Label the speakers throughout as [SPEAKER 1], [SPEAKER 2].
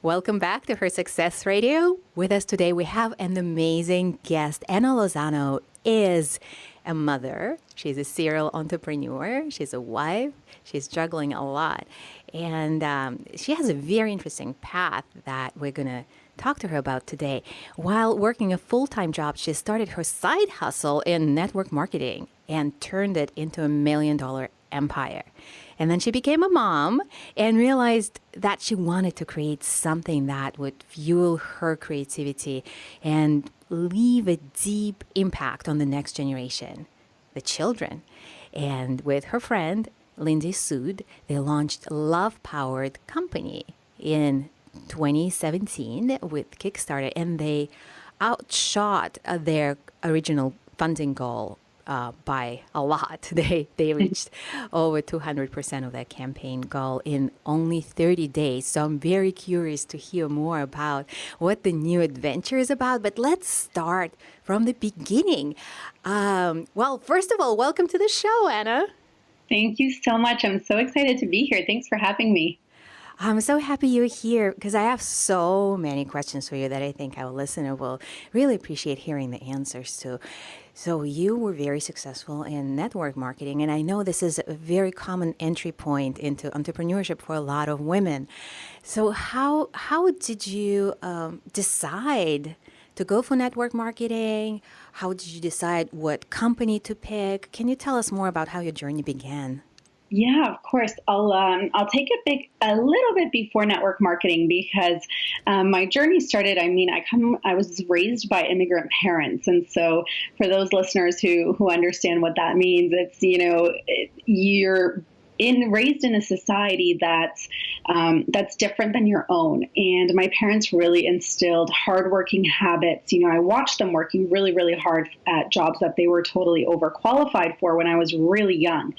[SPEAKER 1] Welcome back to Her Success Radio. With us today, we have an amazing guest. Anna Lozano is a mother. She's a serial entrepreneur. She's a wife. She's juggling a lot. And she has a very interesting path that we're going to talk to her about today. While working a full-time job, she started her side hustle in network marketing and turned it into $1 million empire. And then she became a mom and realized that she wanted to create something that would fuel her creativity and leave a deep impact on the next generation, the children. And with her friend, Lindsay Sood, they launched Love Powered Company in 2017 with Kickstarter, and they outshot their original funding goal by a lot. They reached over 200% of their campaign goal in only 30 days. So I'm very curious to hear more about what the new adventure is about. But let's start from the beginning. Well, first of all, welcome to the show, Anna.
[SPEAKER 2] Thank you so much. I'm so excited to be here. Thanks for having me.
[SPEAKER 1] I'm so happy you're here because I have so many questions for you that I think our listener will really appreciate hearing the answers to. So you were very successful in network marketing, and I know this is a very common entry point into entrepreneurship for a lot of women. So how did you decide to go for network marketing? How did you decide what company to pick? Can you tell us more about how your journey began?
[SPEAKER 2] Yeah, of course. I'll take it a little bit before network marketing because my journey started. I was raised by immigrant parents, and so for those listeners who understand what that means, it's you're raised in a society that's different than your own. And my parents really instilled hardworking habits. I watched them working really, really hard at jobs that they were totally overqualified for when I was really young.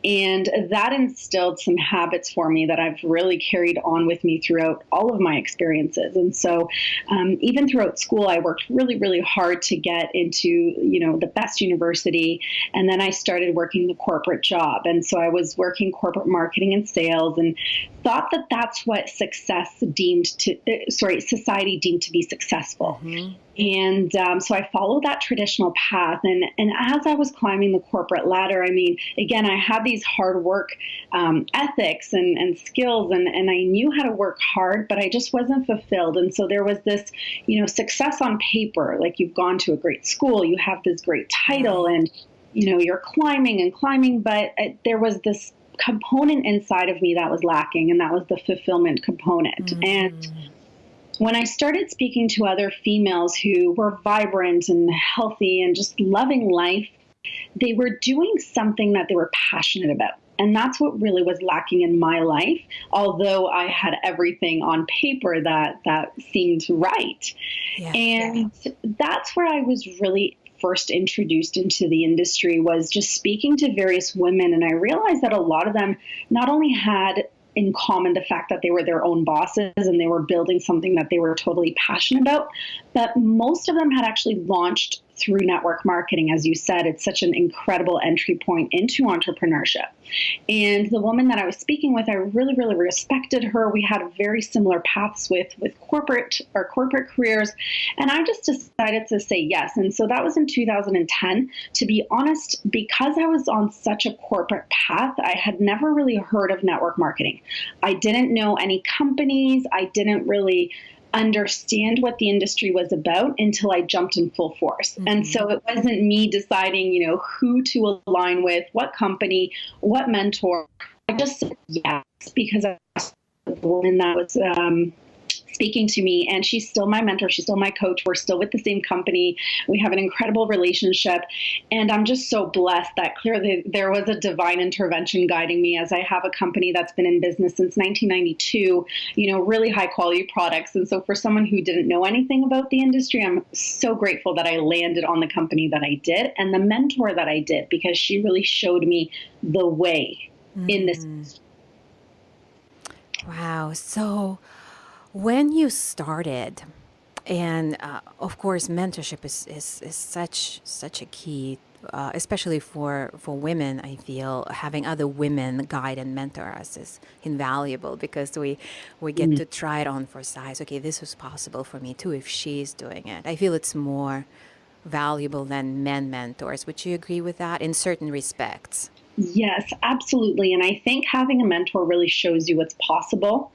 [SPEAKER 2] And that instilled some habits for me that I've really carried on with me throughout all of my experiences. And so even throughout school, I worked really, really hard to get into, the best university. And then I started working the corporate job. And so I was working corporate marketing and sales and thought that that's what society deemed to be successful. Mm-hmm. And so I followed that traditional path. And as I was climbing the corporate ladder, again, I had these hard work ethics and skills, and I knew how to work hard, but I just wasn't fulfilled. And so there was this, success on paper, like you've gone to a great school, you have this great title, and, you're climbing and climbing, but there was this component inside of me that was lacking, and that was the fulfillment component. Mm-hmm. And when I started speaking to other females who were vibrant and healthy and just loving life, they were doing something that they were passionate about. And that's what really was lacking in my life, although I had everything on paper that seemed right. Yeah, and that's where I was really first introduced into the industry, was just speaking to various women. And I realized that a lot of them not only had in common the fact that they were their own bosses and they were building something that they were totally passionate about, but most of them had actually launched through network marketing. As you said, it's such an incredible entry point into entrepreneurship. And the woman that I was speaking with, I really, really respected her. We had very similar paths with corporate careers. And I just decided to say yes. And so that was in 2010. To be honest, because I was on such a corporate path, I had never really heard of network marketing. I didn't know any companies. I didn't really understand what the industry was about until I jumped in full force. Mm-hmm. And so it wasn't me deciding, who to align with, what company, what mentor. I just said yes because I was the woman that was speaking to me, and she's still my mentor. She's still my coach. We're still with the same company. We have an incredible relationship, and I'm just so blessed that clearly there was a divine intervention guiding me, as I have a company that's been in business since 1992, really high quality products. And so for someone who didn't know anything about the industry, I'm so grateful that I landed on the company that I did and the mentor that I did, because she really showed me the way in this industry.
[SPEAKER 1] Wow. So when you started And of course, mentorship is such a key, especially for women. I feel having other women guide and mentor us is invaluable because we get to try it on for size. Okay, this is possible for me too if she's doing it. I feel it's more valuable than men mentors. Would you agree with that in certain respects?
[SPEAKER 2] Yes, absolutely. And I think having a mentor really shows you what's possible.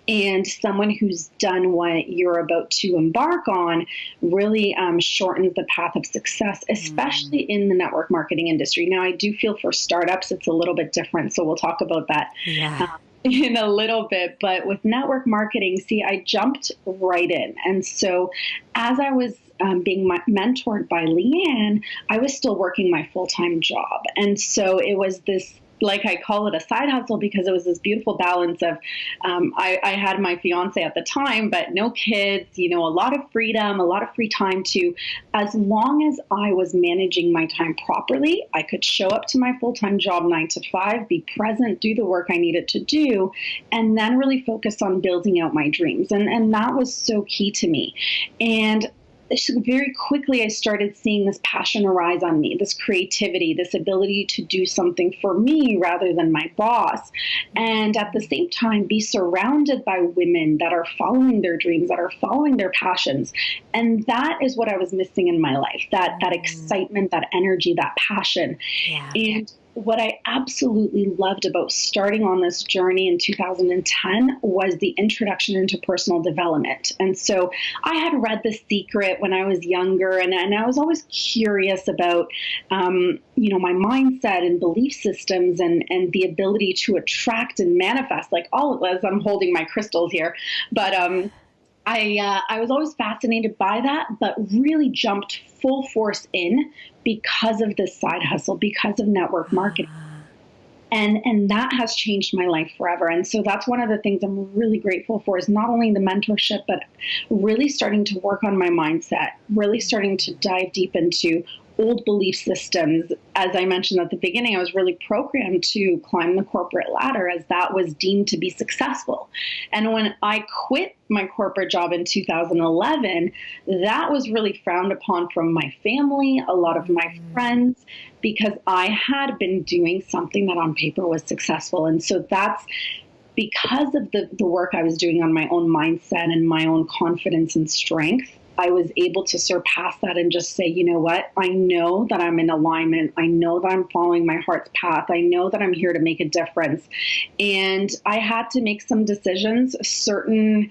[SPEAKER 2] And someone who's done what you're about to embark on really shortens the path of success, especially in the network marketing industry. Now, I do feel for startups, it's a little bit different. So we'll talk about that.
[SPEAKER 1] Yeah.
[SPEAKER 2] In a little bit, but with network marketing, see, I jumped right in. And so as I was being mentored by Leanne, I was still working my full-time job. And so it was this, like I call it a side hustle, because it was this beautiful balance of, I had my fiance at the time, but no kids, a lot of freedom, a lot of free time to, as long as I was managing my time properly, I could show up to my full-time job 9 to 5, be present, do the work I needed to do, and then really focus on building out my dreams. And that was so key to me. And very quickly, I started seeing this passion arise on me, this creativity, this ability to do something for me rather than my boss. And at the same time, be surrounded by women that are following their dreams, that are following their passions. And that is what I was missing in my life, that excitement, that energy, that passion.
[SPEAKER 1] Yeah.
[SPEAKER 2] And what I absolutely loved about starting on this journey in 2010 was the introduction into personal development. And so I had read The Secret when I was younger, and I was always curious about, my mindset and belief systems and the ability to attract and manifest, like all of us. I'm holding my crystals here, but I was always fascinated by that, but really jumped full force in because of this side hustle, because of network marketing. And that has changed my life forever. And so that's one of the things I'm really grateful for, is not only the mentorship, but really starting to work on my mindset, really starting to dive deep into old belief systems. As I mentioned at the beginning, I was really programmed to climb the corporate ladder as that was deemed to be successful. And when I quit my corporate job in 2011, that was really frowned upon from my family, a lot of my friends, because I had been doing something that on paper was successful. And so that's because of the work I was doing on my own mindset and my own confidence and strength. I was able to surpass that and just say, you know what, I know that I'm in alignment. I know that I'm following my heart's path. I know that I'm here to make a difference. And I had to make some decisions, I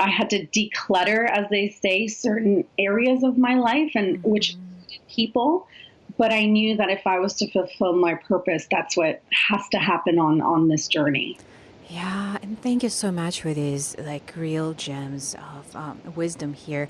[SPEAKER 2] had to declutter, as they say, certain areas of my life, and which people. But I knew that if I was to fulfill my purpose, that's what has to happen on this journey.
[SPEAKER 1] Yeah, and thank you so much for these real gems of wisdom here.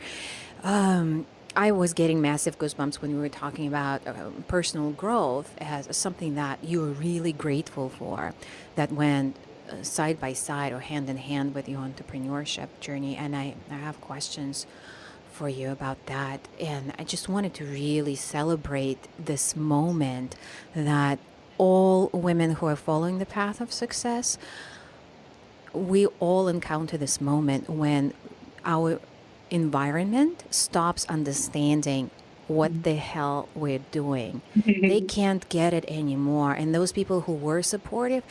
[SPEAKER 1] I was getting massive goosebumps when we were talking about personal growth as something that you were really grateful for, that went side by side or hand in hand with your entrepreneurship journey. And I have questions for you about that. And I just wanted to really celebrate this moment that all women who are following the path of success, we all encounter this moment when our environment stops understanding what the hell we're doing. They can't get it anymore. And those people who were supportive,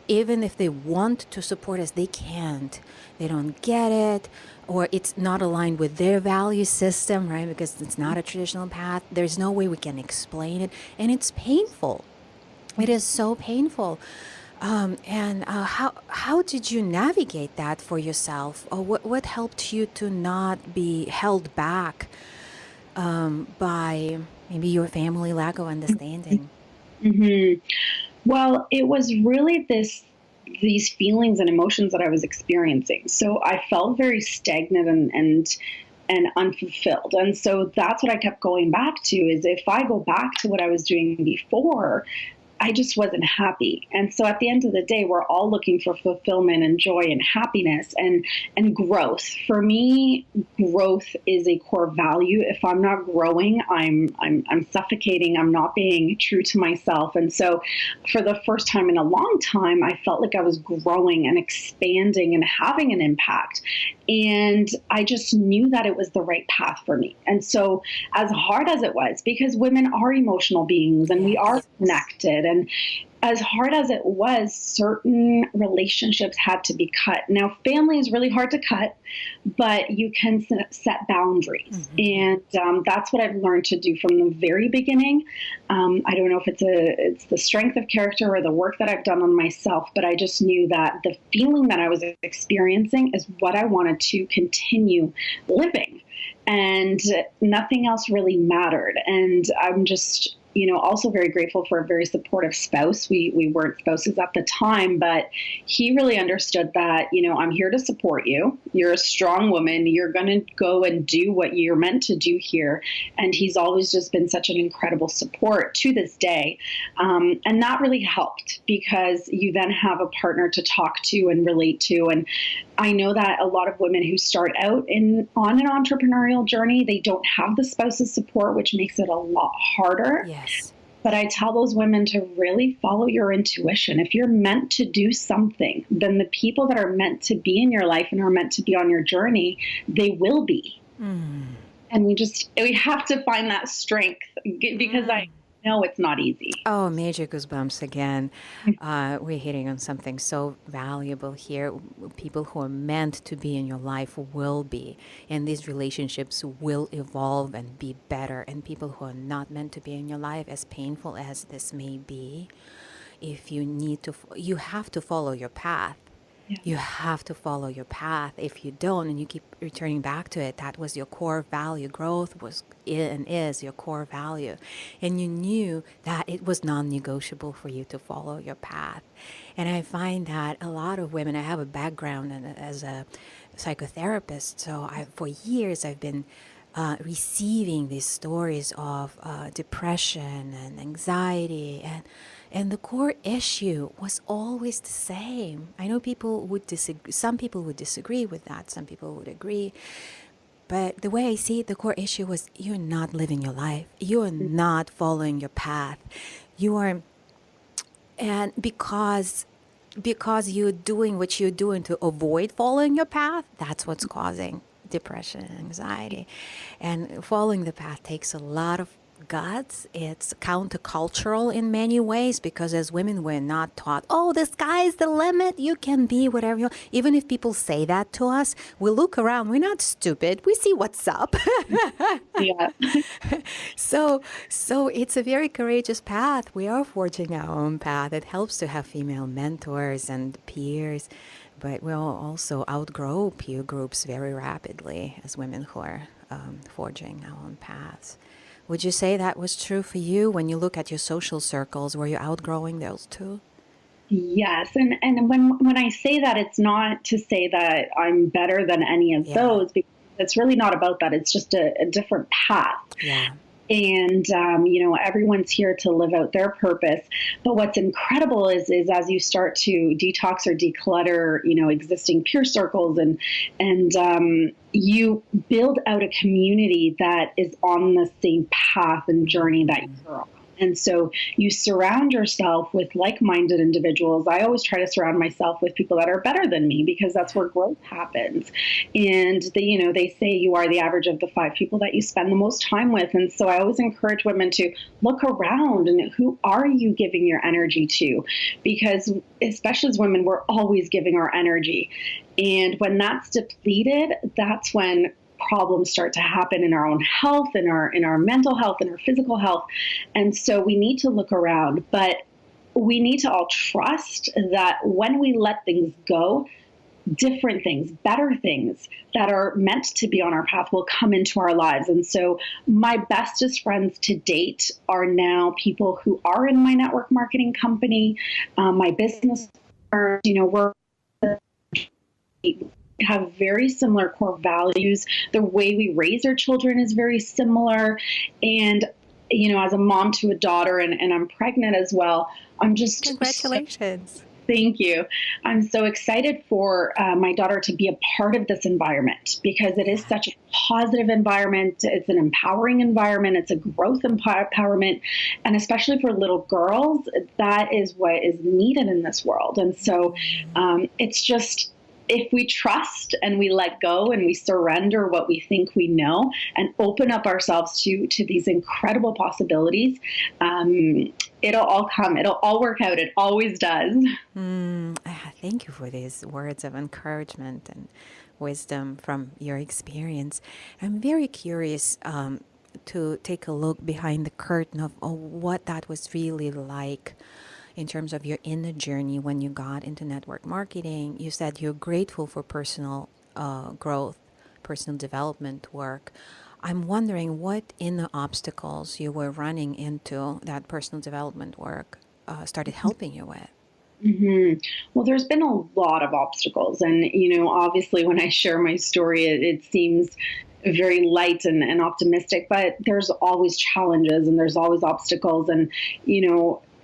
[SPEAKER 1] even if they want to support us, they can't. They don't get it, or it's not aligned with their value system, right? Because it's not a traditional path. There's no way we can explain it. And it's painful. It is so painful. And how did you navigate that for yourself? Or what helped you to not be held back by maybe your family lack of understanding?
[SPEAKER 2] Mm-hmm. Well, it was really these feelings and emotions that I was experiencing. So I felt very stagnant and unfulfilled. And so that's what I kept going back to, is if I go back to what I was doing before, I just wasn't happy. And so at the end of the day, we're all looking for fulfillment and joy and happiness and growth. For me, growth is a core value. If I'm not growing, I'm suffocating. I'm not being true to myself. And so for the first time in a long time, I felt like I was growing and expanding and having an impact. And I just knew that it was the right path for me. And so, as hard as it was, because women are emotional beings and we are connected, and as hard as it was, certain relationships had to be cut. Now, family is really hard to cut, but you can set boundaries. And that's what I've learned to do from the very beginning. I don't know if it's the strength of character or the work that I've done on myself, but I just knew that the feeling that I was experiencing is what I wanted to continue living. And nothing else really mattered. And I'm just, also very grateful for a very supportive spouse. We weren't spouses at the time, but he really understood that, I'm here to support you. You're a strong woman. You're going to go and do what you're meant to do here. And he's always just been such an incredible support to this day. And that really helped, because you then have a partner to talk to and relate to. And I know that a lot of women who start out on an entrepreneurial journey, they don't have the spouse's support, which makes it a lot harder.
[SPEAKER 1] Yes.
[SPEAKER 2] But I tell those women to really follow your intuition. If you're meant to do something, then the people that are meant to be in your life and are meant to be on your journey, they will be. And we have to find that strength, because I know it's not easy.
[SPEAKER 1] Oh, major goosebumps again. We're hitting on something so valuable here. People who are meant to be in your life will be, and these relationships will evolve and be better. And people who are not meant to be in your life, as painful as this may be, if you have to follow your path. Yeah. You have to follow your path. If you don't, and you keep returning back to it, that was your core value. Growth was and is your core value. And you knew that it was non-negotiable for you to follow your path. And I find that a lot of women, I have a background as a psychotherapist, so for years I've been receiving these stories of depression and anxiety, and the core issue was always the same. I know people would disagree. Some people would disagree with that. Some people would agree. But the way I see it, the core issue was you're not living your life. You are not following your path. And because you're doing what you're doing to avoid following your path, that's what's causing depression and anxiety. And following the path takes a lot of guts. It's countercultural in many ways, because as women we're not taught, oh, the sky's the limit, you can be whatever you want. Even if people say that to us, we look around, we're not stupid, we see what's up.
[SPEAKER 2] Yeah.
[SPEAKER 1] So it's a very courageous path. We are forging our own path. It helps to have female mentors and peers, but we'll also outgrow peer groups very rapidly as women who are forging our own paths. Would you say that was true for you when you look at your social circles? Were you outgrowing those too?
[SPEAKER 2] Yes. And when I say that, it's not to say that I'm better than any of those, because it's really not about that. It's just a different path.
[SPEAKER 1] Yeah.
[SPEAKER 2] And, everyone's here to live out their purpose. But what's incredible is as you start to detox or declutter, existing peer circles and you build out a community that is on the same path and journey that you're on. And so you surround yourself with like-minded individuals. I always try to surround myself with people that are better than me, because that's where growth happens. And they say you are the average of the 5 people that you spend the most time with. And so I always encourage women to look around and who are you giving your energy to? Because especially as women, we're always giving our energy. And when that's depleted, that's when problems start to happen in our own health, in our mental health, in our physical health. And so we need to look around, but we need to all trust that when we let things go, different things, better things that are meant to be on our path will come into our lives. And so my bestest friends to date are now people who are in my network marketing company, my business partners. We're have very similar core values. The way we raise our children is very similar. And, as a mom to a daughter, and I'm pregnant as well, I'm just...
[SPEAKER 1] Congratulations.
[SPEAKER 2] Thank you. I'm so excited for my daughter to be a part of this environment, because it is such a positive environment. It's an empowering environment. It's a growth empowerment. And especially for little girls, that is what is needed in this world. And so it's just... if we trust and we let go and we surrender what we think we know and open up ourselves to these incredible possibilities, it'll all come. It'll all work out. It always does.
[SPEAKER 1] Thank you for these words of encouragement and wisdom from your experience. I'm very curious to take a look behind the curtain of what that was really like in terms of your inner journey when you got into network marketing. You said you're grateful for personal growth, personal development work. I'm wondering what inner obstacles you were running into that personal development work started helping you with.
[SPEAKER 2] Well, there's been a lot of obstacles. And, obviously, when I share my story, it seems very light and optimistic, but there's always challenges and there's always obstacles. And,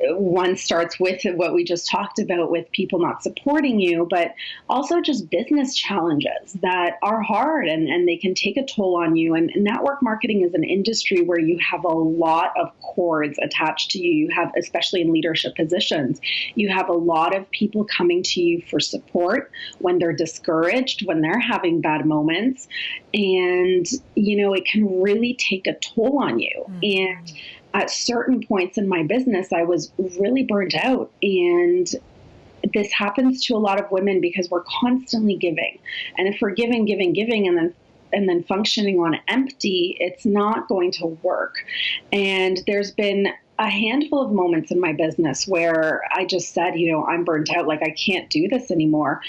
[SPEAKER 2] one starts with what we just talked about with people not supporting you, but also just business challenges that are hard and they can take a toll on you. And network marketing is an industry where you have a lot of cords attached to you. You have, especially in leadership positions, you have a lot of people coming to you for support when they're discouraged, when they're having bad moments. And, it can really take a toll on you. And at certain points in my business, I was really burnt out. And this happens to a lot of women because we're constantly giving. And if we're giving, and then functioning on empty, it's not going to work. And there's been a handful of moments in my business where I just said, I'm burnt out, like I can't do this anymore.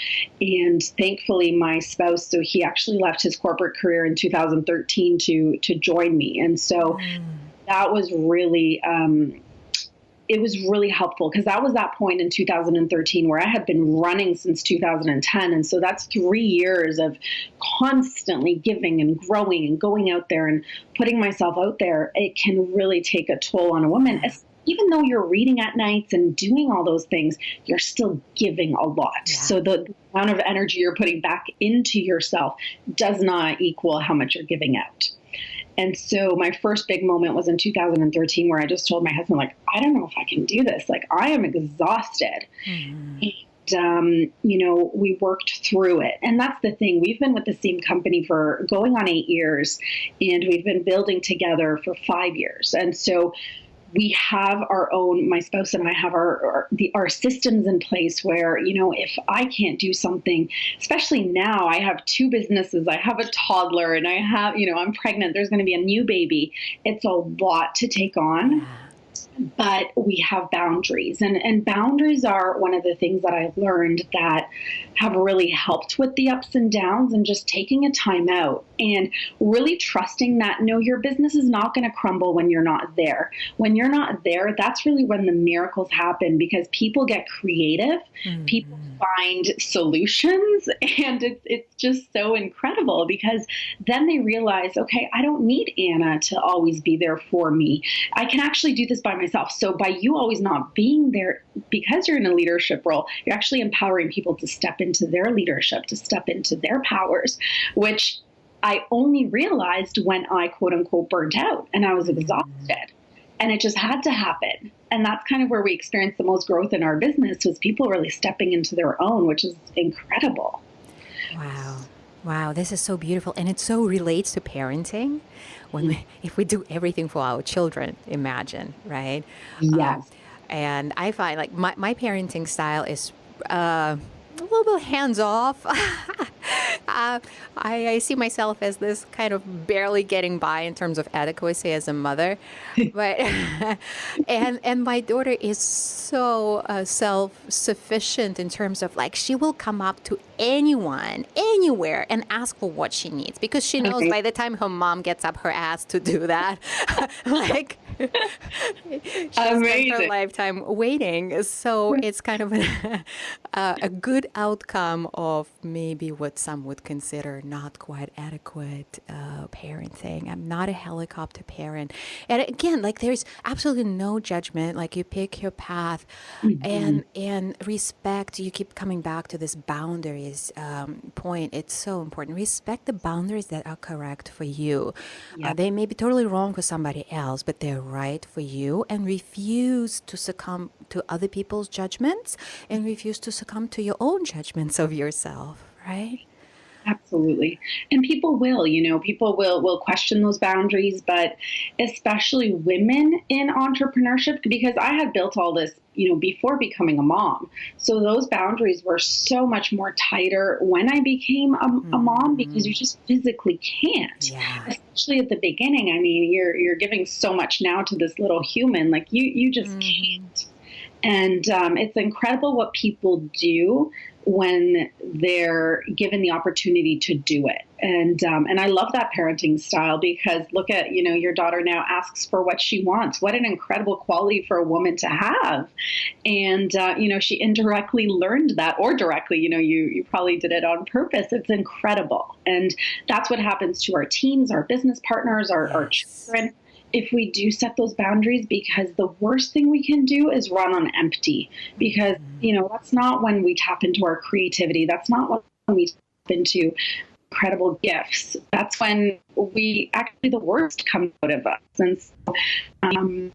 [SPEAKER 2] And thankfully my spouse, so he actually left his corporate career in 2013 to join me. And so that was really, it was really helpful because that was that point in 2013 where I had been running since 2010. And so that's 3 years of constantly giving and growing and going out there and putting myself out there. It can really take a toll on a woman. Even though you're reading at nights and doing all those things, you're still giving a lot. Yeah. So the amount of energy you're putting back into yourself does not equal how much you're giving out. And so my first big moment was in 2013 where I just told my husband, I don't know if I can do this. I am exhausted. And, we worked through it. And that's the thing. We've been with the same company for going on 8 years, and we've been building together for 5 years. And so we have our own, my spouse and I have our systems in place where, if I can't do something, especially now, I have 2 businesses, I have a toddler, and I have, I'm pregnant, there's going to be a new baby. It's a lot to take on. But we have boundaries, and boundaries are one of the things that I've learned that have really helped with the ups and downs, and just taking a time out and really trusting that, no, your business is not going to crumble when you're not there. When you're not there, that's really when the miracles happen, because people get creative, people find solutions, and it's just so incredible, because then they realize, okay, I don't need Anna to always be there for me. I can actually do this by myself. So by you always not being there, because you're in a leadership role, you're actually empowering people to step into their leadership, to step into their powers, which I only realized when I quote unquote burnt out and I was exhausted, and it just had to happen. And that's kind of where we experienced the most growth in our business, was people really stepping into their own, which is incredible.
[SPEAKER 1] Wow. Wow, this is so beautiful. And it so relates to parenting. If we do everything for our children, imagine, right?
[SPEAKER 2] Yes.
[SPEAKER 1] And I find my parenting style is a little bit hands off. I see myself as this kind of barely getting by in terms of adequacy as a mother, but and my daughter is so self-sufficient in terms of she will come up to anyone, anywhere, and ask for what she needs, because she knows by the time her mom gets up her ass to do that, she spent her lifetime waiting. So it's kind of a good outcome of maybe what some would consider not quite adequate parenting. I'm not a helicopter parent. And again, there's absolutely no judgment. You pick your path, and respect. You keep coming back to this boundaries point. It's so important. Respect the boundaries that are correct for you. They may be totally wrong for somebody else, but they're right for you, and refuse to succumb to other people's judgments, and refuse to succumb to your own judgments of yourself, right?
[SPEAKER 2] Absolutely. And people will question those boundaries, but especially women in entrepreneurship, because I had built all this, before becoming a mom. So those boundaries were so much more tighter when I became a mom, because you just physically can't,
[SPEAKER 1] Yeah.
[SPEAKER 2] especially at the beginning. I mean, you're giving so much now to this little human, like you just can't. And it's incredible what people do when they're given the opportunity to do it. And I love that parenting style, because look at, your daughter now asks for what she wants. What an incredible quality for a woman to have. And, she indirectly learned that, or directly, you probably did it on purpose. It's incredible. And that's what happens to our teams, our business partners, our
[SPEAKER 1] Yes.
[SPEAKER 2] children, if we do set those boundaries, because the worst thing we can do is run on empty, because that's not when we tap into our creativity. That's not when we tap into incredible gifts. That's when the worst comes out of us. And so,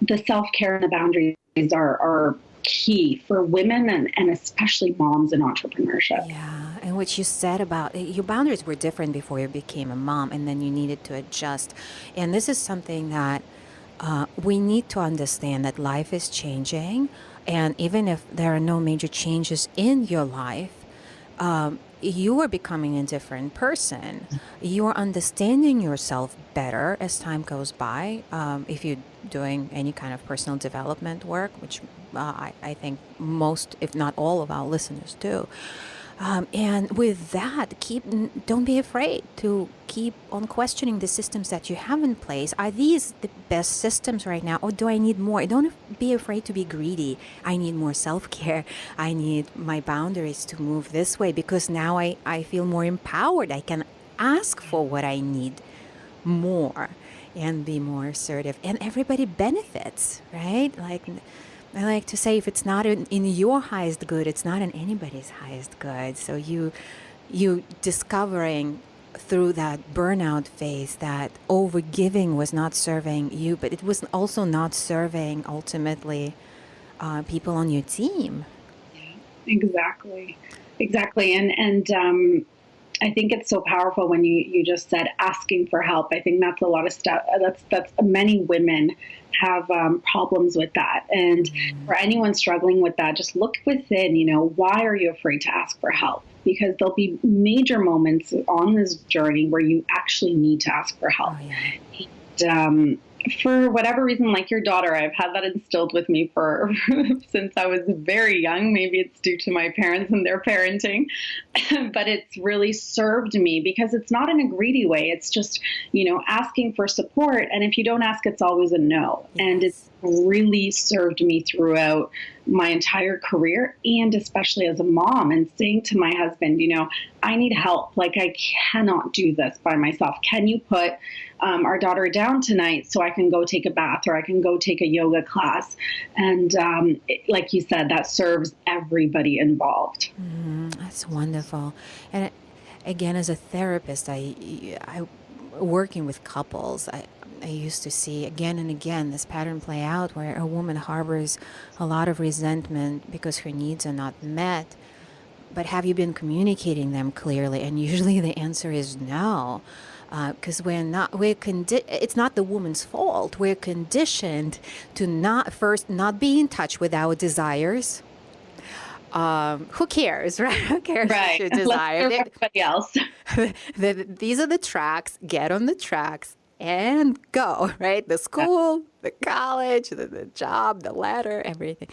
[SPEAKER 2] the self-care and the boundaries are key for women, and especially moms in entrepreneurship.
[SPEAKER 1] Yeah, and what you said about your boundaries were different before you became a mom, and then you needed to adjust. And this is something that we need to understand, that life is changing, and even if there are no major changes in your life, you are becoming a different person. You are understanding yourself better as time goes by. If you're doing any kind of personal development work, which I think most, if not all, of our listeners do. And with that, don't be afraid to keep on questioning the systems that you have in place. Are these the best systems right now, or do I need more? Don't be afraid to be greedy. I need more self-care. I need my boundaries to move this way, because now I feel more empowered. I can ask for what I need more and be more assertive. And everybody benefits, right? Like, I like to say, if it's not in your highest good, it's not in anybody's highest good. So you discovering through that burnout phase that overgiving was not serving you, but it was also not serving ultimately people on your team.
[SPEAKER 2] Exactly. Exactly. And I think it's so powerful when you just said asking for help. I think that's a lot of stuff. That's many women have problems with that. And for anyone struggling with that, just look within, why are you afraid to ask for help? Because there'll be major moments on this journey where you actually need to ask for help.
[SPEAKER 1] Oh, yeah.
[SPEAKER 2] And, for whatever reason, like your daughter, I've had that instilled with me for since I was very young. Maybe it's due to my parents and their parenting, but it's really served me, because it's not in a greedy way. It's just, asking for support. And if you don't ask, it's always a no.
[SPEAKER 1] Yes.
[SPEAKER 2] And it's really served me throughout my entire career, and especially as a mom, and saying to my husband, I need help. Like, I cannot do this by myself. Can you put our daughter down tonight so I can go take a bath, or I can go take a yoga class? And like you said, that serves everybody involved.
[SPEAKER 1] That's wonderful. And again, as a therapist, I working with couples, I used to see again and again this pattern play out, where a woman harbors a lot of resentment because her needs are not met. But have you been communicating them clearly? And usually the answer is no, because it's not the woman's fault. We're conditioned to not be in touch with our desires. Who cares, right? Who cares
[SPEAKER 2] Right.
[SPEAKER 1] what you desire?
[SPEAKER 2] Let's serve everybody else.
[SPEAKER 1] These are the tracks. Get on the tracks and go, right? The school, the college, the job, the ladder, everything.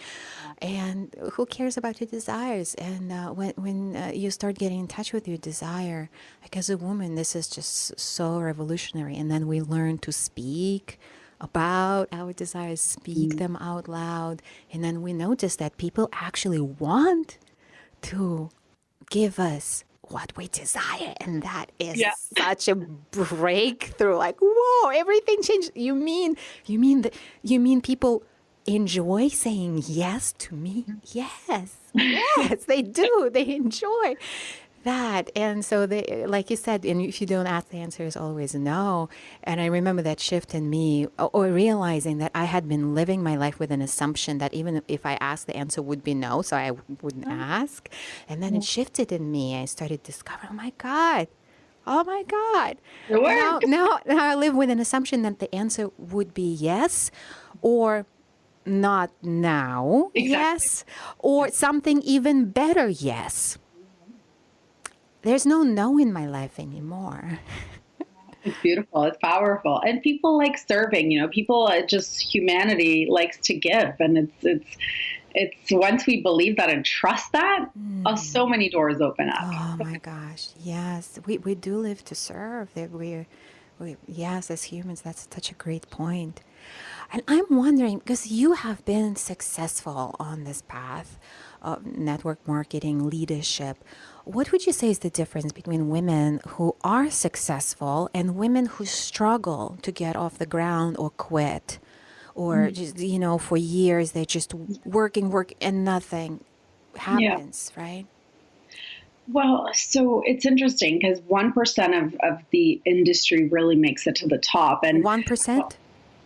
[SPEAKER 1] And who cares about your desires? And when you start getting in touch with your desire, like as a woman, this is just so revolutionary. And then we learn to speak about our desires, speak them out loud. And then we notice that people actually want to give us what we desire. And that is such a breakthrough. Like, whoa, everything changed. You mean people enjoy saying yes to me? Yes, they do. They enjoy. that. And so they, like you said, and if you don't ask, the answer is always no. And I remember that shift in me, or realizing that I had been living my life with an assumption that even if I asked, the answer would be no, so I wouldn't ask. And then it shifted in me. I started discovering, oh my God.
[SPEAKER 2] It
[SPEAKER 1] Now,
[SPEAKER 2] works.
[SPEAKER 1] now I live with an assumption that the answer would be yes, or not now,
[SPEAKER 2] Exactly.
[SPEAKER 1] yes, or something even better, yes. There's no in my life anymore.
[SPEAKER 2] It's beautiful. It's powerful. And people like serving, people just humanity likes to give. And it's once we believe that and trust that, so many doors open up.
[SPEAKER 1] Oh my gosh. Yes. We do live to serve. That yes, as humans, that's such a great point. And I'm wondering, because you have been successful on this path of network marketing, leadership, what would you say is the difference between women who are successful and women who struggle to get off the ground or quit? Or just, for years, they're just working, and nothing
[SPEAKER 2] Yeah.
[SPEAKER 1] happens, right?
[SPEAKER 2] Well, so it's interesting because 1% of the industry really makes it to the top. And
[SPEAKER 1] 1%?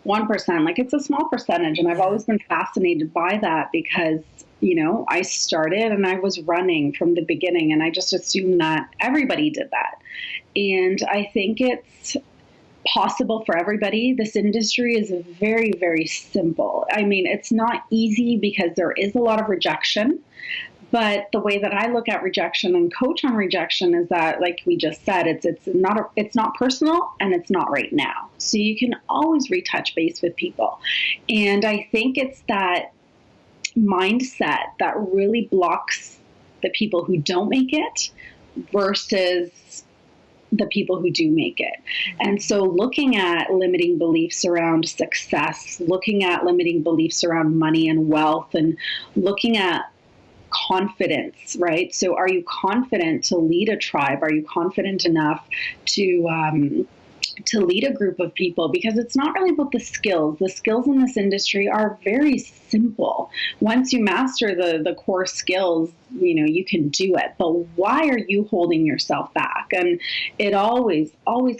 [SPEAKER 2] 1%, like it's a small percentage. And I've
[SPEAKER 1] Yeah.
[SPEAKER 2] always been fascinated by that because, I started and I was running from the beginning and I just assumed that everybody did that. And I think it's possible for everybody. This industry is very, very simple. I mean, it's not easy because there is a lot of rejection. But the way that I look at rejection and coach on rejection is that, like we just said, it's not personal and it's not right now. So you can always retouch base with people. And I think it's that mindset that really blocks the people who don't make it versus the people who do make it. And so looking at limiting beliefs around success, looking at limiting beliefs around money and wealth, and looking at confidence, right? So are you confident to lead a tribe? Are you confident enough to lead a group of people? Because it's not really about the skills. The skills in this industry are very simple. Once you master the core skills, you can do it. But why are you holding yourself back? And it always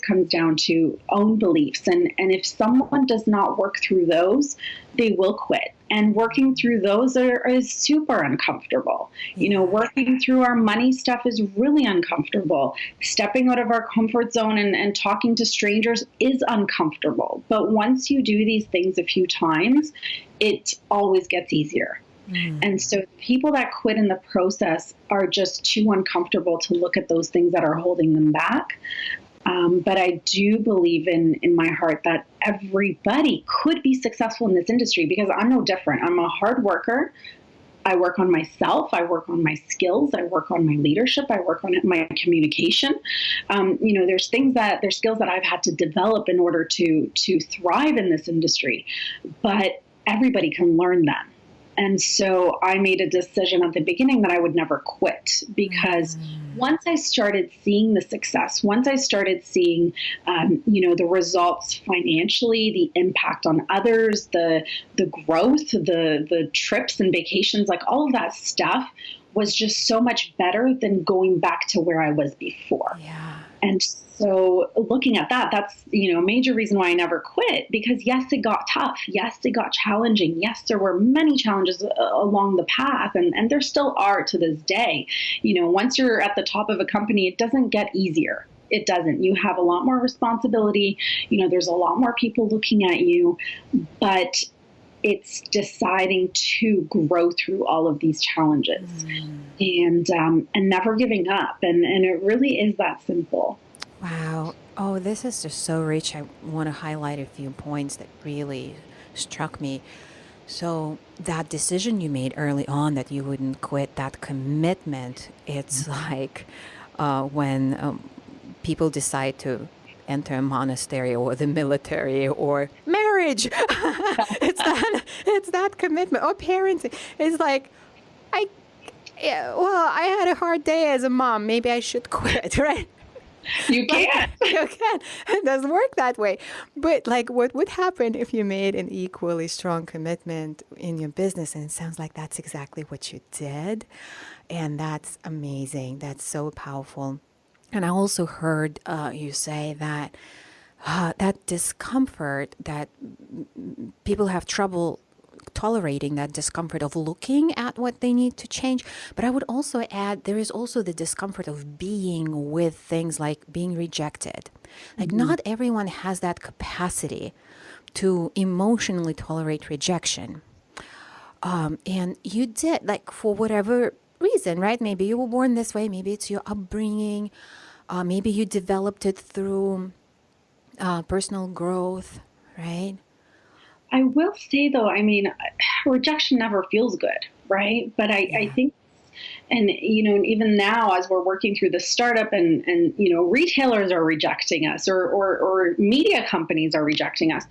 [SPEAKER 2] comes down to own beliefs. And if someone does not work through those, they will quit. And working through those is super uncomfortable. Working through our money stuff is really uncomfortable. Stepping out of our comfort zone and talking to strangers is uncomfortable. But once you do these things a few times, it always gets easier. And so people that quit in the process are just too uncomfortable to look at those things that are holding them back. But I do believe in my heart that everybody could be successful in this industry because I'm no different. I'm a hard worker. I work on myself. I work on my skills. I work on my leadership. I work on my communication. There's skills that I've had to develop in order to thrive in this industry, but everybody can learn them. And so I made a decision at the beginning that I would never quit because once I started seeing the success, once I started seeing, the results financially, the impact on others, the growth, the trips and vacations, like all of that stuff was just so much better than going back to where I was before.
[SPEAKER 1] Yeah.
[SPEAKER 2] And so looking at that, that's, a major reason why I never quit because yes, it got tough. Yes, it got challenging. Yes, there were many challenges along the path and there still are to this day. Once you're at the top of a company, it doesn't get easier. It doesn't. You have a lot more responsibility. There's a lot more people looking at you, but it's deciding to grow through all of these challenges and never giving up. And it really is that simple.
[SPEAKER 1] Wow. Oh, this is just so rich. I want to highlight a few points that really struck me. So that decision you made early on that you wouldn't quit, that commitment, it's like when people decide to enter a monastery or the military or marriage. It's that commitment or parenting. It's like, I had a hard day as a mom. Maybe I should quit, right?
[SPEAKER 2] You
[SPEAKER 1] But
[SPEAKER 2] can't.
[SPEAKER 1] you can. It doesn't work that way. But like, what would happen if you made an equally strong commitment in your business? And it sounds like that's exactly what you did. And that's amazing. That's so powerful. And I also heard you say that that discomfort that people have trouble tolerating, that discomfort of looking at what they need to change. But I would also add there is also the discomfort of being with things like being rejected. Like,
[SPEAKER 2] Mhm.
[SPEAKER 1] not everyone has that capacity to emotionally tolerate rejection. And you did, like, for whatever reason, right? Maybe you were born this way, maybe it's your upbringing, maybe you developed it through personal growth, right?
[SPEAKER 2] I will say though, I mean, rejection never feels good, right? But I
[SPEAKER 1] Yeah.
[SPEAKER 2] think, and even now as we're working through the startup, and retailers are rejecting us, or media companies are rejecting us,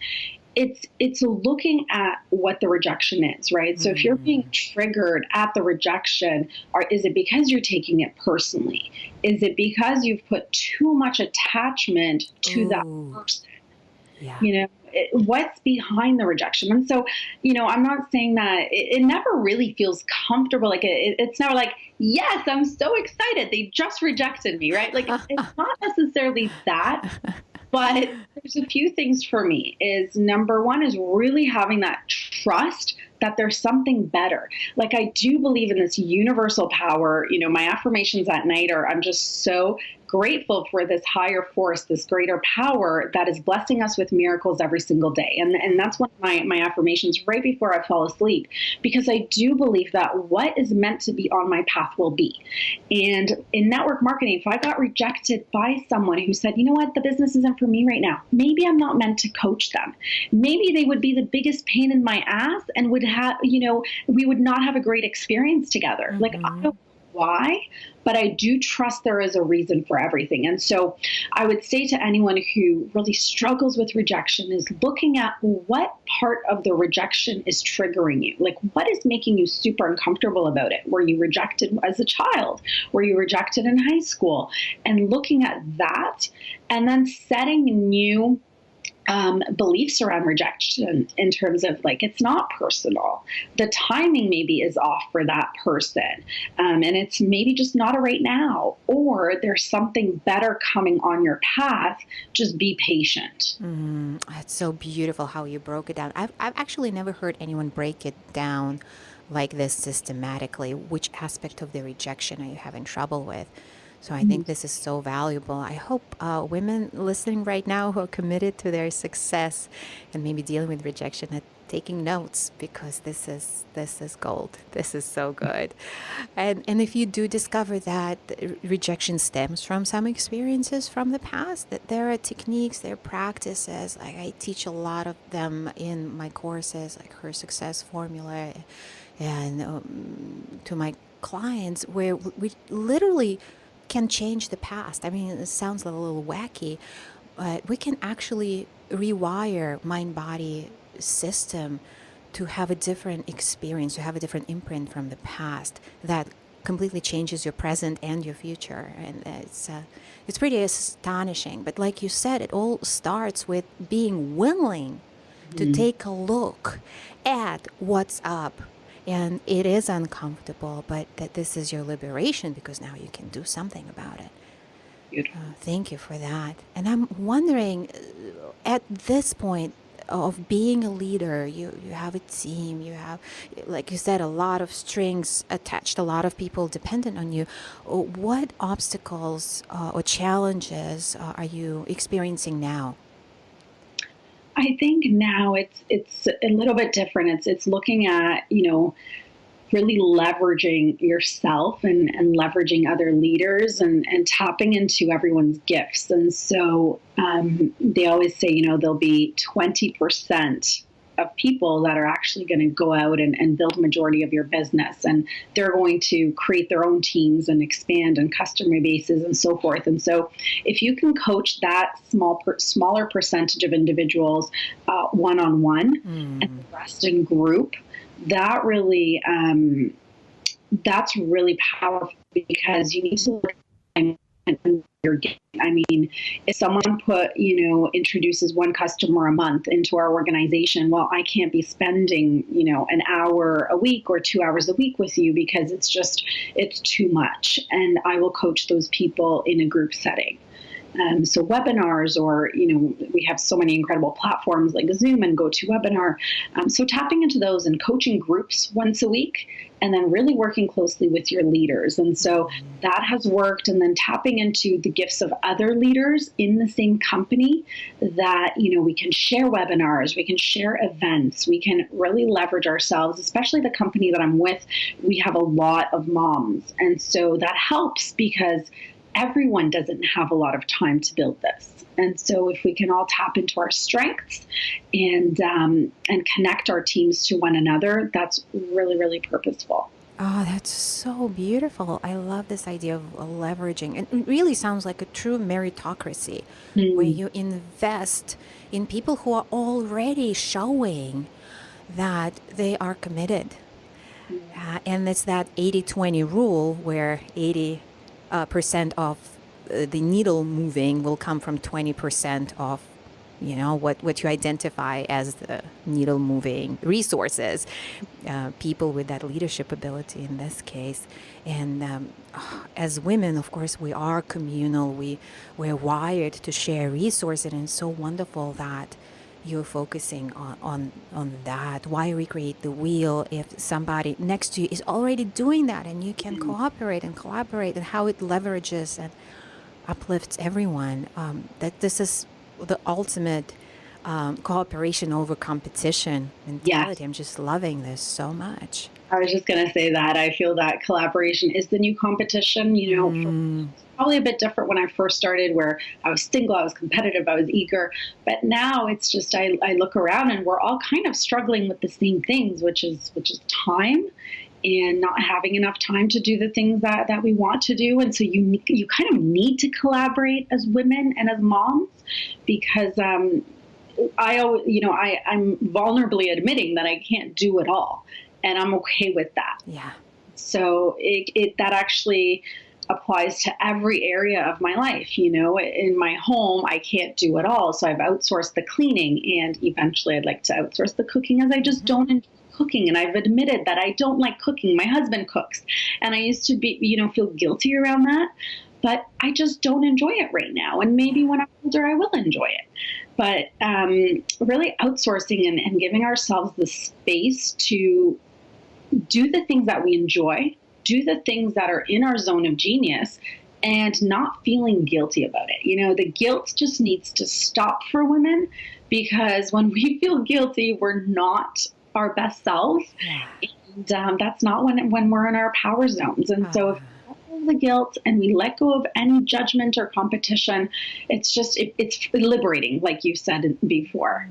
[SPEAKER 2] it's looking at what the rejection is, right? So if you're being triggered at the rejection, or is it because you're taking it personally? Is it because you've put too much attachment to that
[SPEAKER 1] Ooh,
[SPEAKER 2] person?
[SPEAKER 1] yeah.
[SPEAKER 2] What's behind the rejection? And so, I'm not saying that it never really feels comfortable. Like it's never like, yes, I'm so excited, they just rejected me, right? Like it's not necessarily that. But there's a few things for me. Is number one is really having that trust that there's something better. Like, I do believe in this universal power. My affirmations at night are, I'm just so grateful for this higher force, this greater power that is blessing us with miracles every single day. And that's one of my affirmations right before I fall asleep, because I do believe that what is meant to be on my path will be. And in network marketing, if I got rejected by someone who said, you know what, the business isn't for me right now, maybe I'm not meant to coach them. Maybe they would be the biggest pain in my ass and would have, we would not have a great experience together. Like, I don't know why, but I do trust there is a reason for everything. And so I would say to anyone who really struggles with rejection is looking at what part of the rejection is triggering you. Like, what is making you super uncomfortable about it? Were you rejected as a child? Were you rejected in high school? And looking at that, and then setting new beliefs around rejection, in terms of, like, it's not personal. The timing maybe is off for that person. And it's maybe just not a right now, or there's something better coming on your path. Just be patient.
[SPEAKER 1] It's so beautiful how you broke it down. I've actually never heard anyone break it down like this systematically. Which aspect of the rejection are you having trouble with? So I think this is so valuable. I hope women listening right now who are committed to their success and maybe dealing with rejection are taking notes, because this is gold. This is so good. And if you do discover that rejection stems from some experiences from the past, that there are techniques, there are practices. Like, I teach a lot of them in my courses, like Her Success Formula, and to my clients, where we literally can change the past. I mean, it sounds a little wacky, but we can actually rewire mind body system to have a different experience, to have a different imprint from the past that completely changes your present and your future. And it's pretty astonishing. But like you said, it all starts with being willing to take a look at what's up. And it is uncomfortable, but that this is your liberation, because now you can do something about it.
[SPEAKER 2] Beautiful.
[SPEAKER 1] Thank you for that. And I'm wondering, at this point of being a leader, you have a team, you have, like you said, a lot of strings attached, a lot of people dependent on you. What obstacles or challenges are you experiencing now?
[SPEAKER 2] I think now it's a little bit different. It's looking at, really leveraging yourself, and leveraging other leaders, and tapping into everyone's gifts. And so they always say, there'll be 20% of people that are actually going to go out and build a majority of your business. And they're going to create their own teams and expand and customer bases and so forth. And so if you can coach that smaller percentage of individuals one-on-one, and the rest in group, that really that's really powerful, because you need to look at you're getting. I mean, if someone introduces one customer a month into our organization, well, I can't be spending, an hour a week or 2 hours a week with you because it's too much. And I will coach those people in a group setting. So webinars, or, we have so many incredible platforms like Zoom and GoToWebinar. So tapping into those and coaching groups once a week, and then really working closely with your leaders. And so that has worked. And then tapping into the gifts of other leaders in the same company that, we can share webinars, we can share events, we can really leverage ourselves, especially the company that I'm with. We have a lot of moms. And so that helps because everyone doesn't have a lot of time to build this. And so if we can all tap into our strengths and connect our teams to one another, that's really, really purposeful.
[SPEAKER 1] Oh, that's so beautiful. I love this idea of leveraging. It really sounds like a true meritocracy where you invest in people who are already showing that they are committed. And it's that 80-20 rule where 80% of the needle moving will come from 20% of what you identify as the needle moving resources, people with that leadership ability in this case. And as women, of course, we are communal. We're wired to share resources, and it's so wonderful that you're focusing on that. Why recreate the wheel if somebody next to you is already doing that, and you can cooperate and collaborate, and how it leverages and uplifts everyone. That this is the ultimate cooperation over competition mentality. I'm just loving this so much.
[SPEAKER 2] I was just going to say that. I feel that collaboration is the new competition. Probably a bit different when I first started, where I was single, I was competitive, I was eager. But now it's just, I look around and we're all kind of struggling with the same things, which is time, and not having enough time to do the things that we want to do. And so you kind of need to collaborate as women and as moms, because I'm vulnerably admitting that I can't do it all, and I'm okay with that.
[SPEAKER 1] Yeah.
[SPEAKER 2] So that actually applies to every area of my life. In my home, I can't do it all. So I've outsourced the cleaning, and eventually I'd like to outsource the cooking, as I just don't enjoy cooking. And I've admitted that I don't like cooking. My husband cooks, and I used to feel guilty around that, but I just don't enjoy it right now. And maybe when I'm older, I will enjoy it. But really outsourcing and giving ourselves the space to do the things that we enjoy, do the things that are in our zone of genius, and not feeling guilty about it. The guilt just needs to stop for women, because when we feel guilty, we're not our best selves. And that's not when we're in our power zones. And so if we let go of the guilt and we let go of any judgment or competition, it's liberating, like you said before.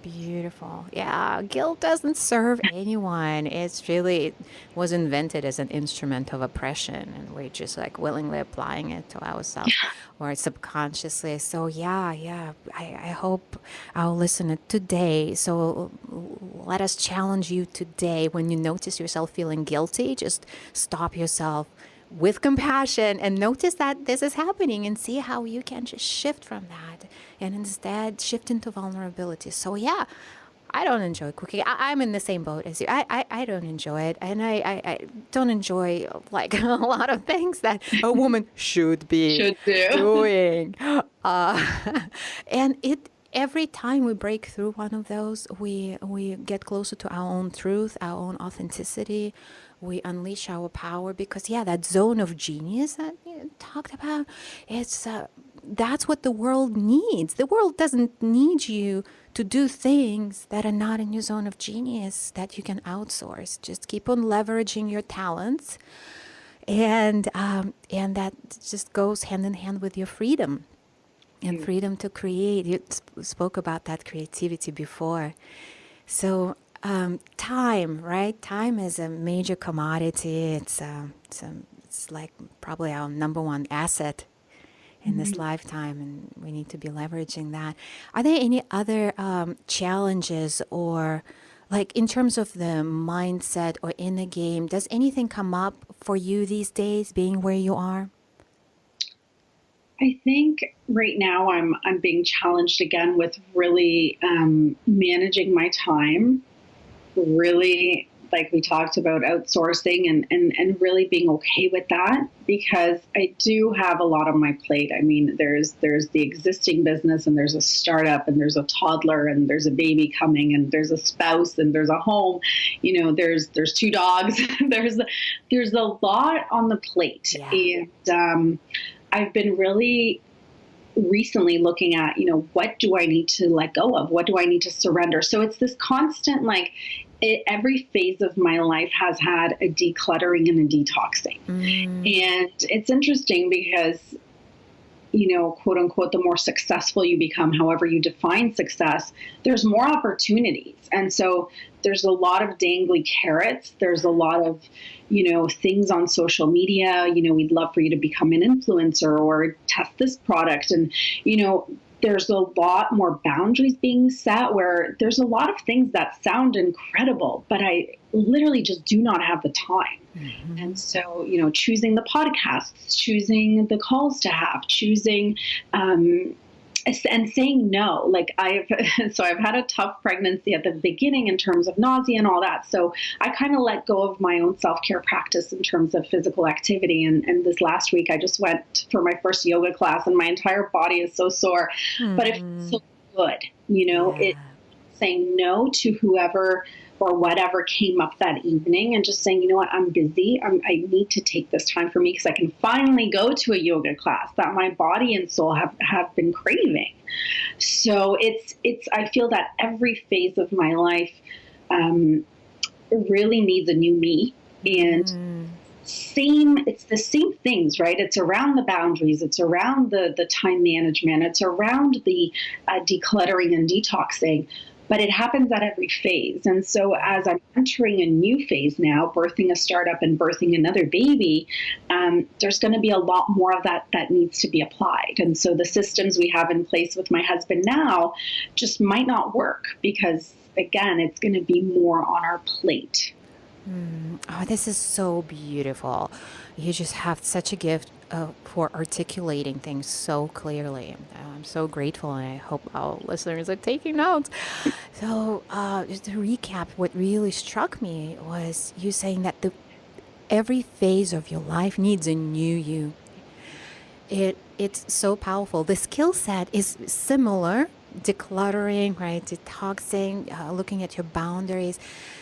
[SPEAKER 1] Beautiful. Yeah, guilt doesn't serve anyone. It was invented as an instrument of oppression, and we're just like willingly applying it to ourselves or subconsciously. So I hope our listener today, so let us challenge you today. When you notice yourself feeling guilty, just stop yourself with compassion and notice that this is happening, and see how you can just shift from that and instead shift into vulnerability. So I don't enjoy cooking. I'm in the same boat as you. I don't enjoy it, and I don't enjoy like a lot of things that a woman should be doing. And every time we break through one of those, we get closer to our own truth, our own authenticity. We unleash our power, because that zone of genius that you talked about, that's what the world needs. The world doesn't need you to do things that are not in your zone of genius that you can outsource. Just keep on leveraging your talents, and that just goes hand in hand with your freedom and freedom to create. You spoke about that creativity before. So time, right? Time is a major commodity. It's like probably our number one asset in this lifetime, and we need to be leveraging that. Are there any other challenges, or like in terms of the mindset or in the game, does anything come up for you these days, being where you are?
[SPEAKER 2] I think right now I'm being challenged again with really managing my time, really, like we talked about, outsourcing and really being okay with that, because I do have a lot on my plate. I mean, there's the existing business, and there's a startup, and there's a toddler, and there's a baby coming, and there's a spouse, and there's a home. There's two dogs. there's a lot on the plate.
[SPEAKER 1] Yeah.
[SPEAKER 2] And I've been really recently looking at, what do I need to let go of? What do I need to surrender? So it's this constant, every phase of my life has had a decluttering and a detoxing. And it's interesting because, quote unquote, the more successful you become, however you define success, there's more opportunities. And so there's a lot of dangly carrots. There's a lot of, things on social media. We'd love for you to become an influencer or test this product. And, there's a lot more boundaries being set, where there's a lot of things that sound incredible, but I literally just do not have the time. And so, choosing the podcasts, choosing the calls to have, choosing, and saying no. I've had a tough pregnancy at the beginning in terms of nausea and all that. So I kind of let go of my own self-care practice in terms of physical activity. And this last week I just went for my first yoga class, and my entire body is so sore, but it feels so good. It saying no to whoever or whatever came up that evening, and just saying, I'm busy. I need to take this time for me, because I can finally go to a yoga class that my body and soul have been craving. So I feel that every phase of my life really needs a new me. And it's the same things, right? It's around the boundaries. It's around the time management. It's around the decluttering and detoxing. But it happens at every phase. And so as I'm entering a new phase now, birthing a startup and birthing another baby, there's going to be a lot more of that needs to be applied. And so the systems we have in place with my husband now just might not work, because, again, it's going to be more on our plate.
[SPEAKER 1] Oh, this is so beautiful. You just have such a gift for articulating things so clearly. I'm so grateful, and I hope our listeners are taking notes. So, just to recap, what really struck me was you saying that every phase of your life needs a new you. It's so powerful. The skill set is similar: decluttering, right? Detoxing, looking at your boundaries.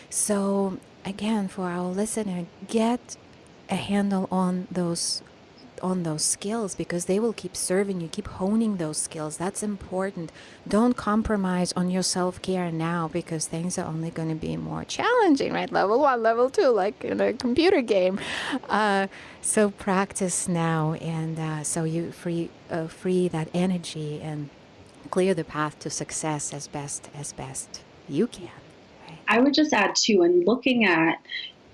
[SPEAKER 1] So again, for our listener, get a handle on those skills, because they will keep serving you. Keep honing those skills. That's important. Don't compromise on your self-care now, because things are only going to be more challenging, right? Level 1, level 2, like in a computer game. So practice now, and so you free that energy and clear the path to success as best you can. Right?
[SPEAKER 2] I would just add too, and looking at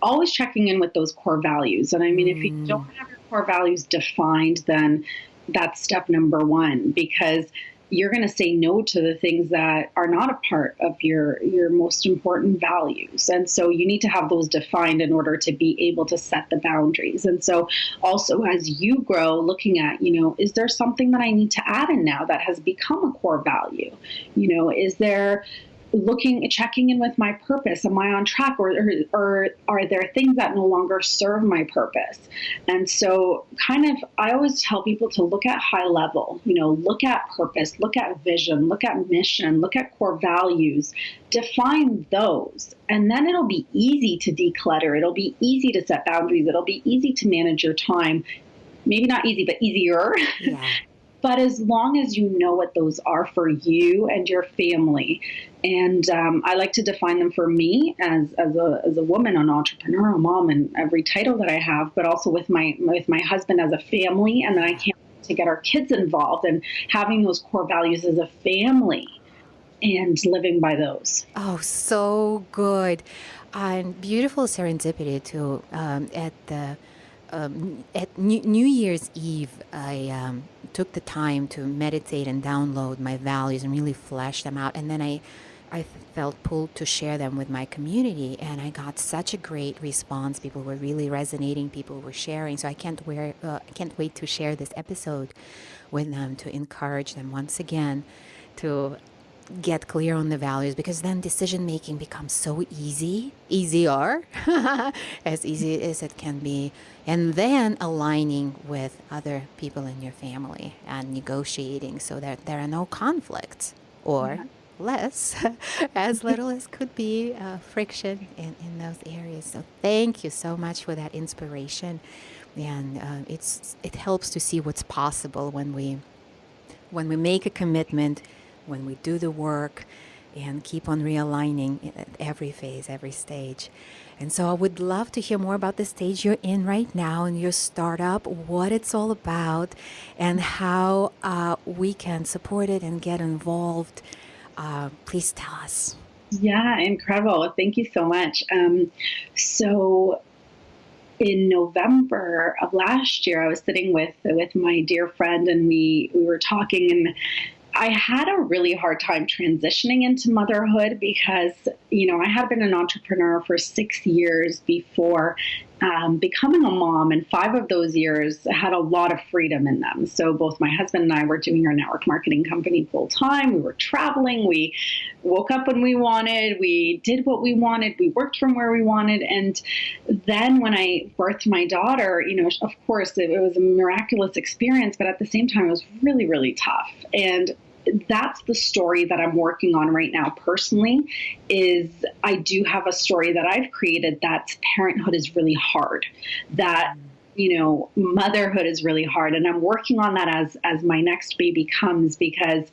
[SPEAKER 2] always checking in with those core values. And I mean, if you don't have your core values defined, then that's step number one, because you're going to say no to the things that are not a part of your most important values. And so you need to have those defined in order to be able to set the boundaries. And so also, as you grow, looking at, is there something that I need to add in now that has become a core value? Is there checking in with my purpose? Am I on track, or are there things that no longer serve my purpose? And so I always tell people to look at high level, look at purpose, look at vision, look at mission, look at core values, define those. And then it'll be easy to declutter. It'll be easy to set boundaries. It'll be easy to manage your time. Maybe not easy, but easier.
[SPEAKER 1] Yeah.
[SPEAKER 2] But as long as you know what those are for you and your family, and I like to define them for me as a woman, an entrepreneur, a mom, and every title that I have, but also with my husband as a family, and then I can't wait to get our kids involved and having those core values as a family and living by those.
[SPEAKER 1] Oh, so good. And beautiful serendipity too. At New Year's Eve, I took the time to meditate and download my values and really flesh them out. And then I I felt pulled to share them with my community, and I got such a great response. People were really resonating. People were sharing. So I can't wait to share this episode with them to encourage them once again to get clear on the values, because then decision making becomes so easier, as easy as it can be. And then aligning with other people in your family and negotiating so that there are no conflicts, or
[SPEAKER 2] Yeah.
[SPEAKER 1] less, as little as could be, friction in those areas. So thank you so much for that inspiration. And it helps to see what's possible when we make a commitment, when we do the work and keep on realigning at every phase, every stage. And so I would love to hear more about the stage you're in right now in your startup, what it's all about, and how we can support it and get involved. Please tell us.
[SPEAKER 2] Yeah, incredible. Thank you so much. So in November of last year, I was sitting with my dear friend, and we were talking, and I had a really hard time transitioning into motherhood because, I had been an entrepreneur for 6 years before becoming a mom, and 5 of those years had a lot of freedom in them. So both my husband and I were doing our network marketing company full time. We were traveling. We woke up when we wanted. We did what we wanted. We worked from where we wanted. And then when I birthed my daughter, of course, it was a miraculous experience, but at the same time, it was really, really tough. And that's the story that I'm working on right now personally. Is I do have a story that I've created that's parenthood is really hard, that motherhood is really hard, and I'm working on that as my next baby comes, because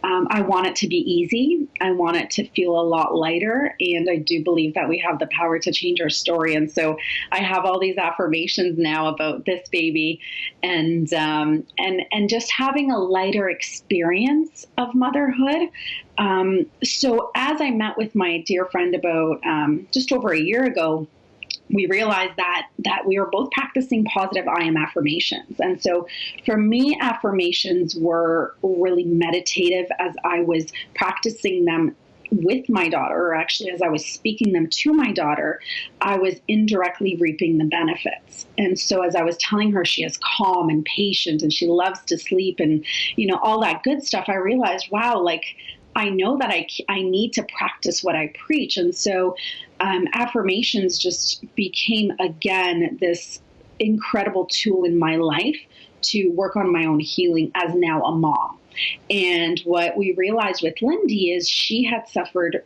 [SPEAKER 2] I want it to be easy. I want it to feel a lot lighter, and I do believe that we have the power to change our story. And so I have all these affirmations now about this baby, and just having a lighter experience of motherhood. So as I met with my dear friend about just over a year ago, we realized that we were both practicing positive I am affirmations. And so for me, affirmations were really meditative as I was practicing them with my daughter, or actually as I was speaking them to my daughter, I was indirectly reaping the benefits. And so as I was telling her she is calm and patient and she loves to sleep and, all that good stuff, I realized, wow, I know that I need to practice what I preach. And so affirmations just became, again, this incredible tool in my life to work on my own healing as now a mom. And what we realized with Lindy is she had suffered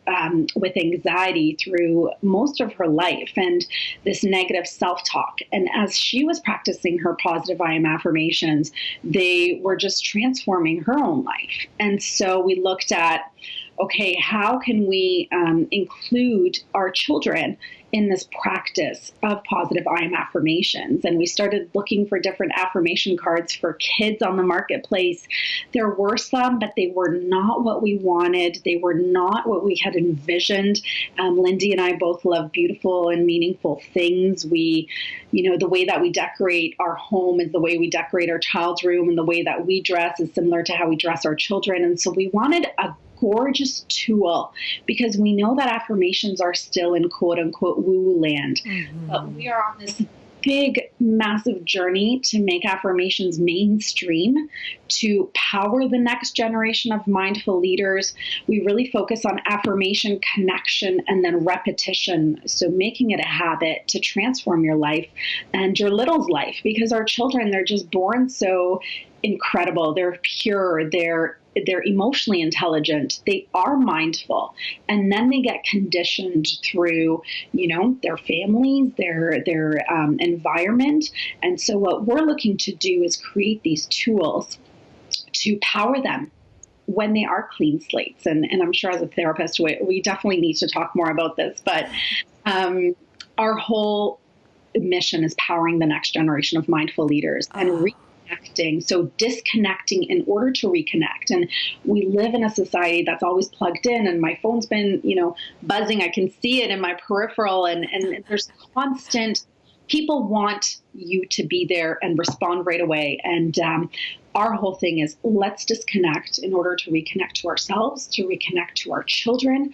[SPEAKER 2] with anxiety through most of her life and this negative self-talk. And as she was practicing her positive I am affirmations, they were just transforming her own life. And so we looked at, okay, how can we include our children in this practice of positive I am affirmations? And we started looking for different affirmation cards for kids on the marketplace. There were some, but they were not what we wanted. They were not what we had envisioned. Lindy and I both love beautiful and meaningful things. We, the way that we decorate our home is the way we decorate our child's room, and the way that we dress is similar to how we dress our children. And so we wanted a gorgeous tool, because we know that affirmations are still in quote unquote woo land. Mm-hmm. But we are on this big, massive journey to make affirmations mainstream, to power the next generation of mindful leaders. We really focus on affirmation, connection, and then repetition. So making it a habit to transform your life and your little's life, because our children, they're just born so incredible. They're pure. They're emotionally intelligent. They are mindful, and then they get conditioned through, their families, their environment. And so what we're looking to do is create these tools to power them when they are clean slates. And I'm sure as a therapist, we definitely need to talk more about this, but our whole mission is powering the next generation of mindful leaders and reconnecting. So disconnecting in order to reconnect. And we live in a society that's always plugged in, and my phone's been, buzzing. I can see it in my peripheral, and there's constant people want you to be there and respond right away. And our whole thing is, let's disconnect in order to reconnect to ourselves, to reconnect to our children.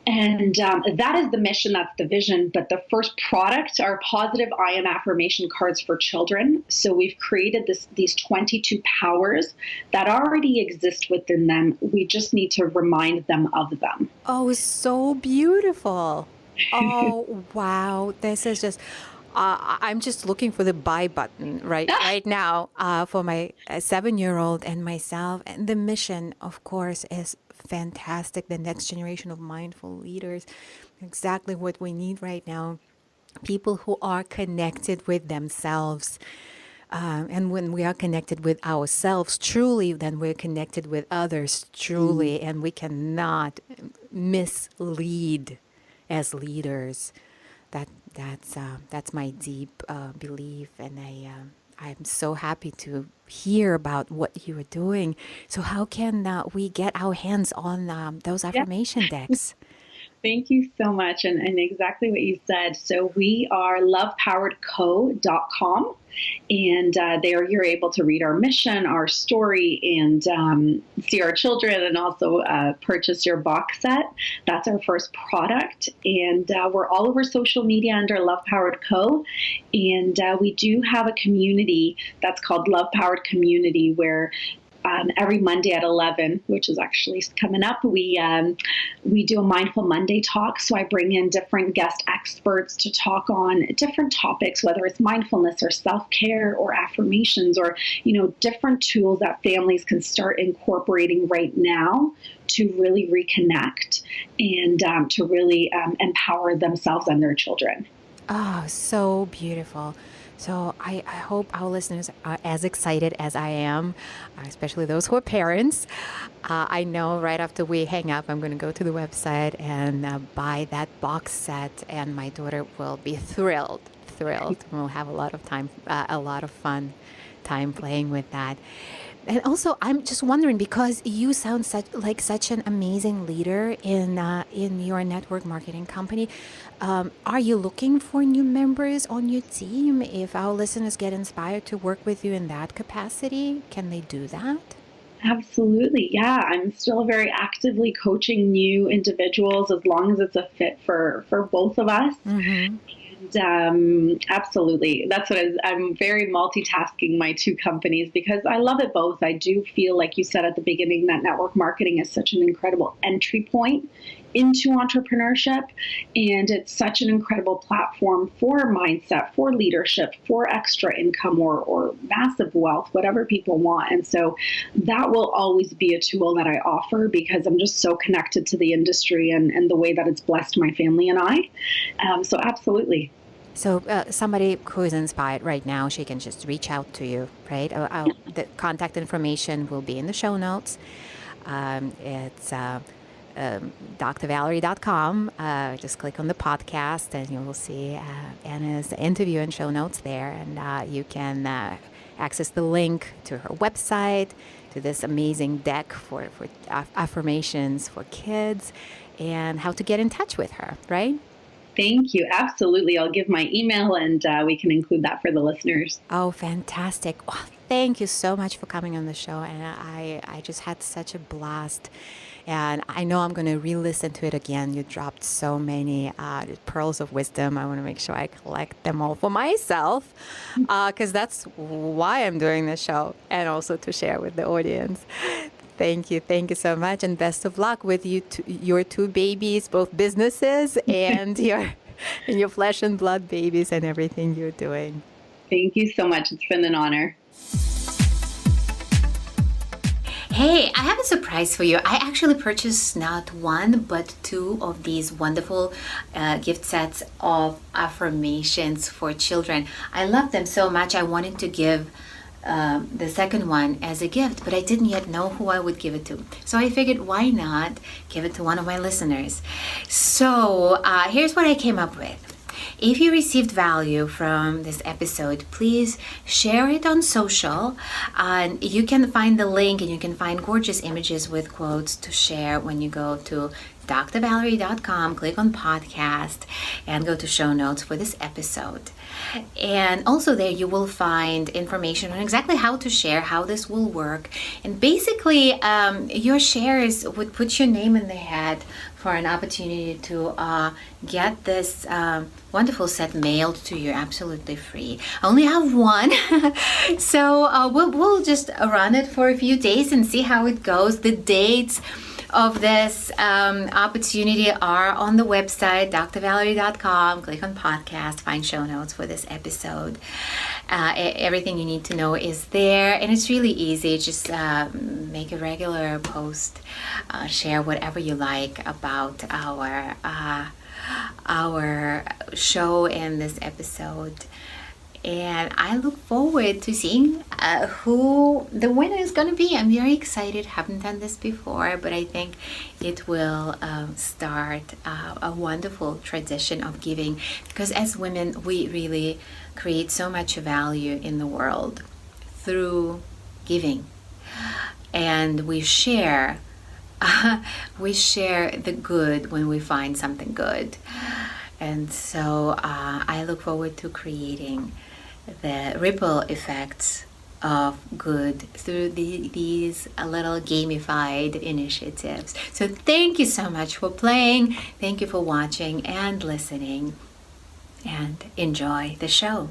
[SPEAKER 2] And that is the mission, that's the vision. But the first product are positive I am affirmation cards for children. So we've created these 22 powers that already exist within them. We just need to remind them of them.
[SPEAKER 1] Oh, so beautiful. Oh, wow. This is just, I'm just looking for the buy button right now for my 7-year-old and myself. And the mission, of course, is fantastic. The next generation of mindful leaders, exactly what we need right now. People who are connected with themselves. And when we are connected with ourselves truly, then we're connected with others truly, and we cannot mislead as leaders. That's my deep belief, and I'm so happy to hear about what you are doing. So how can we get our hands on those affirmation decks?
[SPEAKER 2] Thank you so much. And exactly what you said. So we are lovepoweredco.com. And there you're able to read our mission, our story, and see our children, and also purchase your box set. That's our first product. And we're all over social media under Love Powered Co. And we do have a community that's called Love Powered Community, where every Monday at 11, which is actually coming up, we do a Mindful Monday talk. So I bring in different guest experts to talk on different topics, whether it's mindfulness or self-care or affirmations, or different tools that families can start incorporating right now to really reconnect and to really empower themselves and their children.
[SPEAKER 1] Oh, so beautiful. So I hope our listeners are as excited as I am, especially those who are parents. I know right after we hang up, I'm going to go to the website and buy that box set, and my daughter will be thrilled. We'll have a lot of fun time playing with that. And also, I'm just wondering, because you sound such an amazing leader in your network marketing company. Are you looking for new members on your team? If our listeners get inspired to work with you in that capacity, can they do that?
[SPEAKER 2] Absolutely. Yeah. I'm still very actively coaching new individuals as long as it's a fit for both of us. Mm-hmm. Absolutely. That's what I'm very multitasking my two companies, because I love it both. I do feel, like you said at the beginning, that network marketing is such an incredible entry point into entrepreneurship. And it's such an incredible platform for mindset, for leadership, for extra income or massive wealth, whatever people want. And so that will always be a tool that I offer, because I'm just so connected to the industry and the way that it's blessed my family and I. So absolutely.
[SPEAKER 1] So somebody who is inspired right now, she can just reach out to you, right? The contact information will be in the show notes. It's drvalerie.com. Just click on the podcast and you will see Anna's interview and show notes there. And you can access the link to her website, to this amazing deck for affirmations for kids, and how to get in touch with her, right?
[SPEAKER 2] Thank you. Absolutely. I'll give my email, and we can include that for the listeners.
[SPEAKER 1] Oh, fantastic. Oh, thank you so much for coming on the show. And I just had such a blast. And I know I'm going to re-listen to it again. You dropped so many pearls of wisdom. I want to make sure I collect them all for myself, because that's why I'm doing this show, and also to share with the audience. Thank you so much, and best of luck with your two babies, both businesses and your flesh and blood babies, and everything you're doing.
[SPEAKER 2] Thank you so much. It's been an honor.
[SPEAKER 1] Hey, I have a surprise for you. I actually purchased not one, but two of these wonderful gift sets of affirmations for children. I love them so much. I wanted to give the second one as a gift, but I didn't yet know who I would give it to. So I figured, why not give it to one of my listeners? So here's what I came up with. If you received value from this episode, please share it on social. And you can find the link, and you can find gorgeous images with quotes to share when you go to drvalerie.com, click on podcast, and go to show notes for this episode. And also there you will find information on exactly how to share, how this will work. And basically, your shares would put your name in the hat for an opportunity to get this wonderful set mailed to you absolutely free. I only have one, so we'll just run it for a few days and see how it goes. The dates of this opportunity are on the website, drvalerie.com. Click on podcast, find show notes for this episode. Everything you need to know is there, and it's really easy. Just make a regular post, share whatever you like about our show and this episode. And I look forward to seeing who the winner is going to be. I'm very excited. Haven't done this before, but I think it will start a wonderful tradition of giving, because as women, we really create so much value in the world through giving. And we share the good when we find something good. And so I look forward to creating the ripple effects of good through these little gamified initiatives. So thank you so much for playing. Thank you for watching and listening. And enjoy the show.